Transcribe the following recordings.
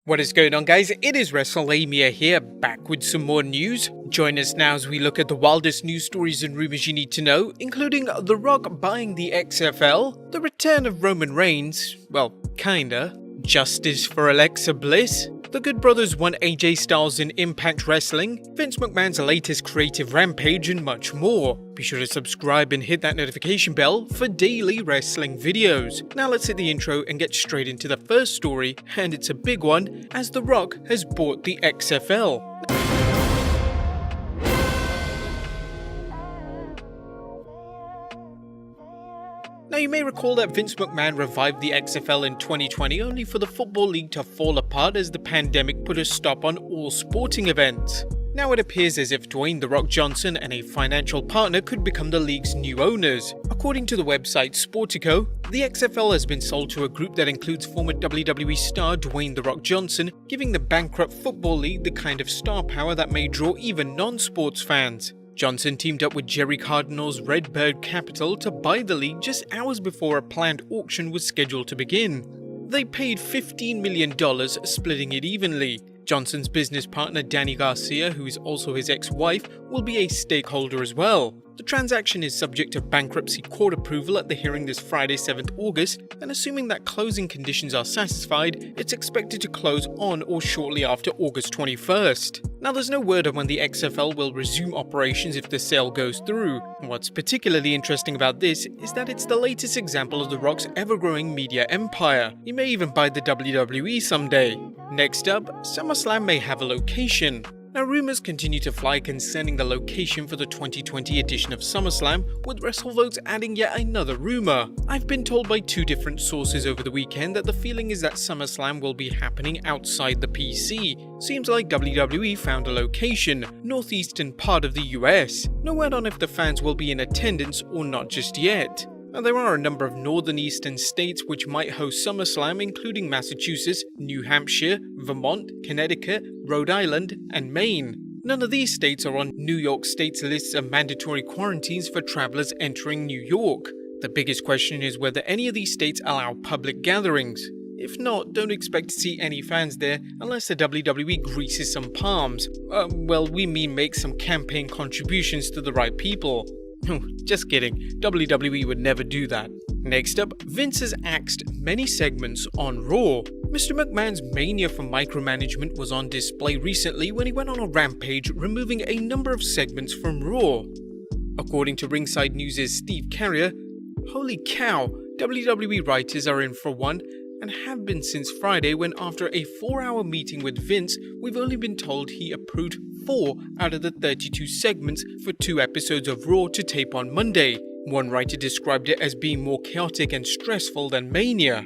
What is going on, guys? It is Wrestlelamia here, back with some more news. Join us now as we look at the wildest news stories and rumors you need to know, including The Rock buying the XFL, the return of Roman Reigns, well, kinda, justice for Alexa Bliss, the Good Brothers won AJ Styles in Impact Wrestling, Vince McMahon's latest creative Rampage, and much more. Be sure to subscribe and hit that notification bell for daily wrestling videos. Now let's hit the intro and get straight into the first story, and it's a big one, as The Rock has bought the XFL. Now, you may recall that Vince McMahon revived the XFL in 2020 only for the Football League to fall apart as the pandemic put a stop on all sporting events. Now it appears as if Dwayne "The Rock" Johnson and a financial partner could become the league's new owners. According to the website Sportico, the XFL has been sold to a group that includes former WWE star Dwayne "The Rock" Johnson, giving the bankrupt Football League the kind of star power that may draw even non-sports fans. Johnson teamed up with Jerry Cardinal's Redbird Capital to buy the league just hours before a planned auction was scheduled to begin. They paid $15 million, splitting it evenly. Johnson's business partner Danny Garcia, who is also his ex-wife, will be a stakeholder as well. The transaction is subject to bankruptcy court approval at the hearing this Friday, 7th August, and assuming that closing conditions are satisfied, it's expected to close on or shortly after August 21st. Now, there's no word on when the XFL will resume operations if the sale goes through. What's particularly interesting about this is that it's the latest example of The Rock's ever-growing media empire. He may even buy the WWE someday. Next up, SummerSlam may have a location. Now, rumors continue to fly concerning the location for the 2020 edition of SummerSlam, with WrestleVotes adding yet another rumor. I've been told by two different sources over the weekend that the feeling is that SummerSlam will be happening outside the PC. Seems like WWE found a location, northeastern part of the US. No word on if the fans will be in attendance or not just yet. Now, there are a number of northern eastern states which might host SummerSlam, including Massachusetts, New Hampshire, Vermont, Connecticut, Rhode Island, and Maine. None of these states are on New York State's list of mandatory quarantines for travelers entering New York. The biggest question is whether any of these states allow public gatherings. If not, don't expect to see any fans there unless the WWE greases some palms. We mean make some campaign contributions to the right people. Just kidding, WWE would never do that. Next up, Vince has axed many segments on Raw. Mr. McMahon's mania for micromanagement was on display recently when he went on a rampage, removing a number of segments from Raw. According to Ringside News' Steve Carrier, holy cow, WWE writers are in for one, and have been since Friday when, after a 4-hour meeting with Vince, we've only been told he approved 4 out of the 32 segments for 2 episodes of Raw to tape on Monday. One writer described it as being more chaotic and stressful than Mania.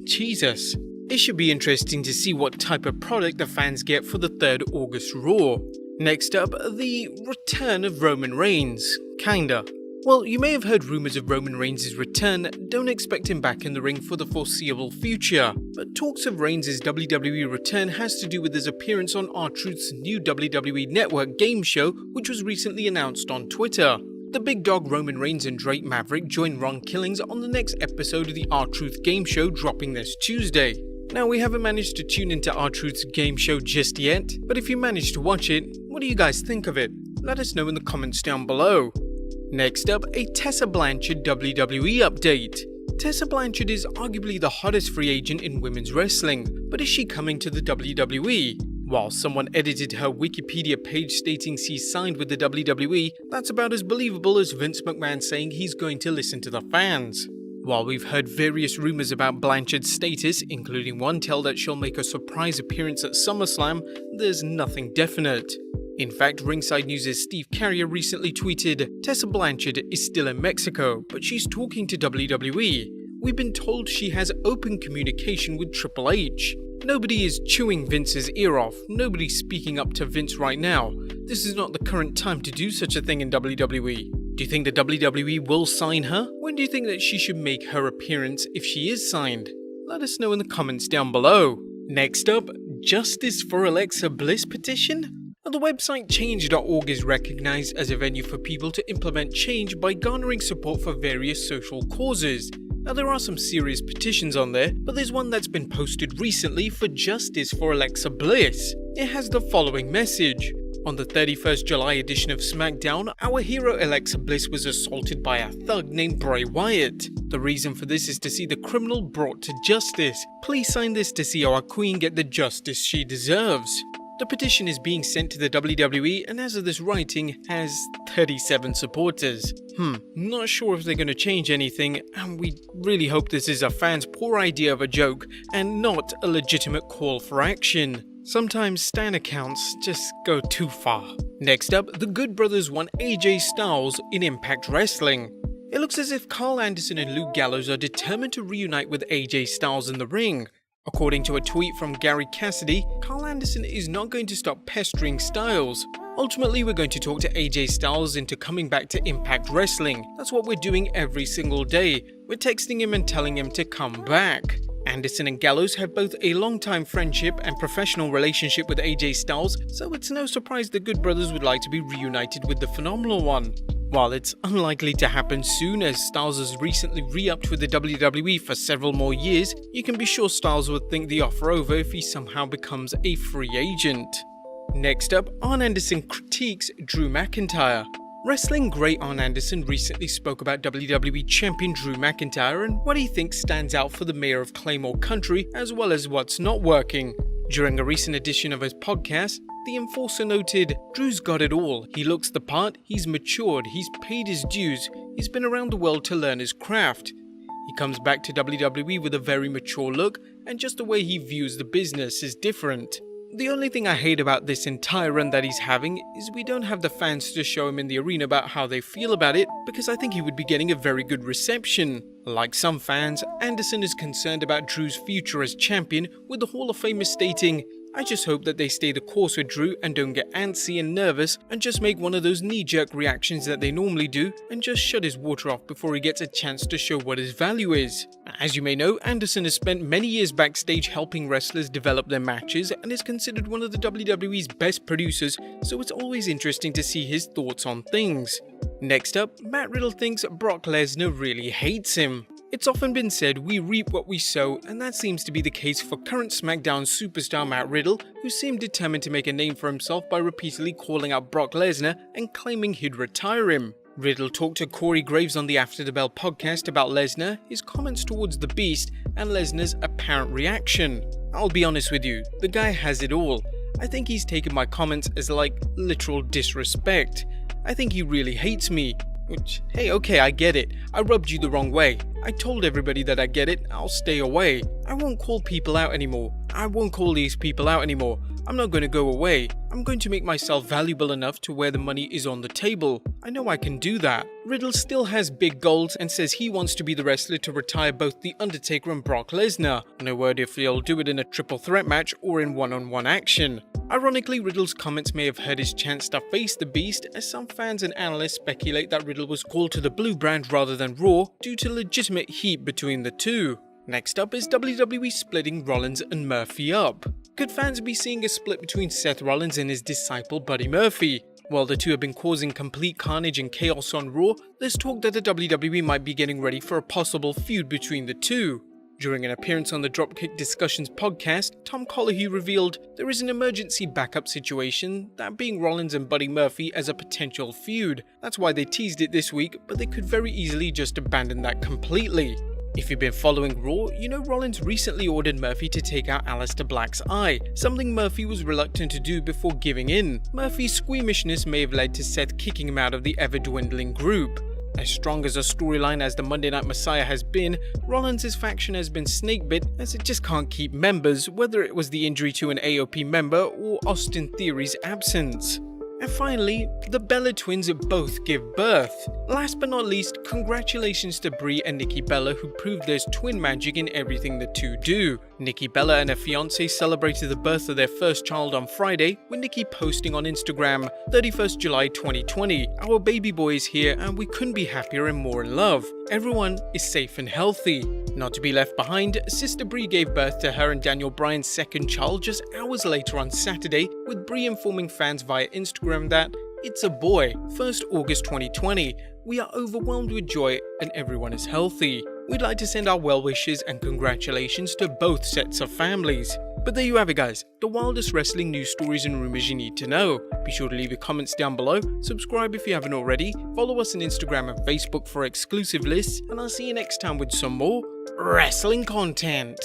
Jesus. It should be interesting to see what type of product the fans get for the 3rd August Raw. Next up, the return of Roman Reigns. Kinda. Well, you may have heard rumors of Roman Reigns' return. Don't expect him back in the ring for the foreseeable future. But talks of Reigns' WWE return has to do with his appearance on R-Truth's new WWE Network game show, which was recently announced on Twitter. The big dog Roman Reigns and Drake Maverick join Ron Killings on the next episode of the R-Truth game show, dropping this Tuesday. Now, we haven't managed to tune into R-Truth's game show just yet, but if you managed to watch it, what do you guys think of it? Let us know in the comments down below. Next up, a Tessa Blanchard WWE update. Tessa Blanchard is arguably the hottest free agent in women's wrestling, but is she coming to the WWE? While someone edited her Wikipedia page stating she's signed with the WWE, that's about as believable as Vince McMahon saying he's going to listen to the fans. While we've heard various rumors about Blanchard's status, including one tell that she'll make a surprise appearance at SummerSlam, there's nothing definite. In fact, Ringside News' Steve Carrier recently tweeted, Tessa Blanchard is still in Mexico, but she's talking to WWE. We've been told she has open communication with Triple H. Nobody is chewing Vince's ear off. Nobody's speaking up to Vince right now. This is not the current time to do such a thing in WWE. Do you think the WWE will sign her? When do you think that she should make her appearance if she is signed? Let us know in the comments down below. Next up, Justice for Alexa Bliss petition? The website change.org is recognized as a venue for people to implement change by garnering support for various social causes. Now there are some serious petitions on there, but there's one that's been posted recently for justice for Alexa Bliss. It has the following message. On the 31st July edition of SmackDown, our hero Alexa Bliss was assaulted by a thug named Bray Wyatt. The reason for this is to see the criminal brought to justice. Please sign this to see our queen get the justice she deserves. The petition is being sent to the WWE and as of this writing has 37 supporters. Not sure if they're going to change anything, and we really hope this is a fan's poor idea of a joke and not a legitimate call for action. Sometimes stan accounts just go too far. Next up, the Good Brothers want AJ Styles in Impact Wrestling. It looks as if Carl Anderson and Luke Gallows are determined to reunite with AJ Styles in the ring. According to a tweet from Gary Cassidy, Carl Anderson is not going to stop pestering Styles. Ultimately, we're going to talk to AJ Styles into coming back to Impact Wrestling. That's what we're doing every single day. We're texting him and telling him to come back. Anderson and Gallows have both a long-time friendship and professional relationship with AJ Styles, so it's no surprise the Good Brothers would like to be reunited with the Phenomenal One. While it's unlikely to happen soon as Styles has recently re-upped with the WWE for several more years, you can be sure Styles would think the offer over if he somehow becomes a free agent. Next up, Arn Anderson critiques Drew McIntyre. Wrestling great Arn Anderson recently spoke about WWE Champion Drew McIntyre and what he thinks stands out for the mayor of Claymore Country as well as what's not working. During a recent edition of his podcast, the Enforcer noted, "Drew's got it all. He looks the part, he's matured, he's paid his dues, he's been around the world to learn his craft. He comes back to WWE with a very mature look and just the way he views the business is different. The only thing I hate about this entire run that he's having is we don't have the fans to show him in the arena about how they feel about it because I think he would be getting a very good reception. Like some fans, Anderson is concerned about Drew's future as champion, with the Hall of Famers stating, "I just hope that they stay the course with Drew and don't get antsy and nervous and just make one of those knee-jerk reactions that they normally do and just shut his water off before he gets a chance to show what his value is." As you may know, Anderson has spent many years backstage helping wrestlers develop their matches and is considered one of the WWE's best producers, so it's always interesting to see his thoughts on things. Next up, Matt Riddle thinks Brock Lesnar really hates him. It's often been said we reap what we sow, and that seems to be the case for current SmackDown superstar Matt Riddle, who seemed determined to make a name for himself by repeatedly calling out Brock Lesnar and claiming he'd retire him. Riddle talked to Corey Graves on the After the Bell podcast about Lesnar, his comments towards the Beast, and Lesnar's apparent reaction. I'll be honest with you, the guy has it all. I think he's taken my comments as like literal disrespect. I think he really hates me. Which, hey, okay, I get it. I rubbed you the wrong way. I told everybody that I get it, I'll stay away. I won't call people out anymore. I won't call these people out anymore. I'm not going to go away. I'm going to make myself valuable enough to where the money is on the table. I know I can do that. Riddle still has big goals and says he wants to be the wrestler to retire both The Undertaker and Brock Lesnar. No word if he'll do it in a triple threat match or in one-on-one action. Ironically, Riddle's comments may have hurt his chance to face the Beast, as some fans and analysts speculate that Riddle was called to the Blue brand rather than Raw due to legitimate heat between the two. Next up is WWE splitting Rollins and Murphy up. Could fans be seeing a split between Seth Rollins and his disciple Buddy Murphy? While the two have been causing complete carnage and chaos on Raw, there's talk that the WWE might be getting ready for a possible feud between the two. During an appearance on the Dropkick Discussions podcast, Tom Collahue revealed there is an emergency backup situation, that being Rollins and Buddy Murphy as a potential feud. That's why they teased it this week, but they could very easily just abandon that completely. If you've been following Raw, you know Rollins recently ordered Murphy to take out Aleister Black's eye, something Murphy was reluctant to do before giving in. Murphy's squeamishness may have led to Seth kicking him out of the ever-dwindling group. As strong as a storyline as the Monday Night Messiah has been, Rollins' faction has been snakebit as it just can't keep members, whether it was the injury to an AOP member or Austin Theory's absence. And finally, the Bella twins both give birth. Last but not least, congratulations to Brie and Nikki Bella, who proved there's twin magic in everything the two do. Nikki Bella and her fiancé celebrated the birth of their first child on Friday, with Nikki posting on Instagram, 31st July 2020, "Our baby boy is here and we couldn't be happier and more in love. Everyone is safe and healthy." Not to be left behind, Sister Brie gave birth to her and Daniel Bryan's second child just hours later on Saturday, with Brie informing fans via Instagram that it's a boy, 1st August 2020. We are overwhelmed with joy and everyone is healthy. We'd like to send our well wishes and congratulations to both sets of families. But there you have it guys, the wildest wrestling news stories and rumors you need to know. Be sure to leave your comments down below, subscribe if you haven't already, follow us on Instagram and Facebook for exclusive lists, and I'll see you next time with some more wrestling content.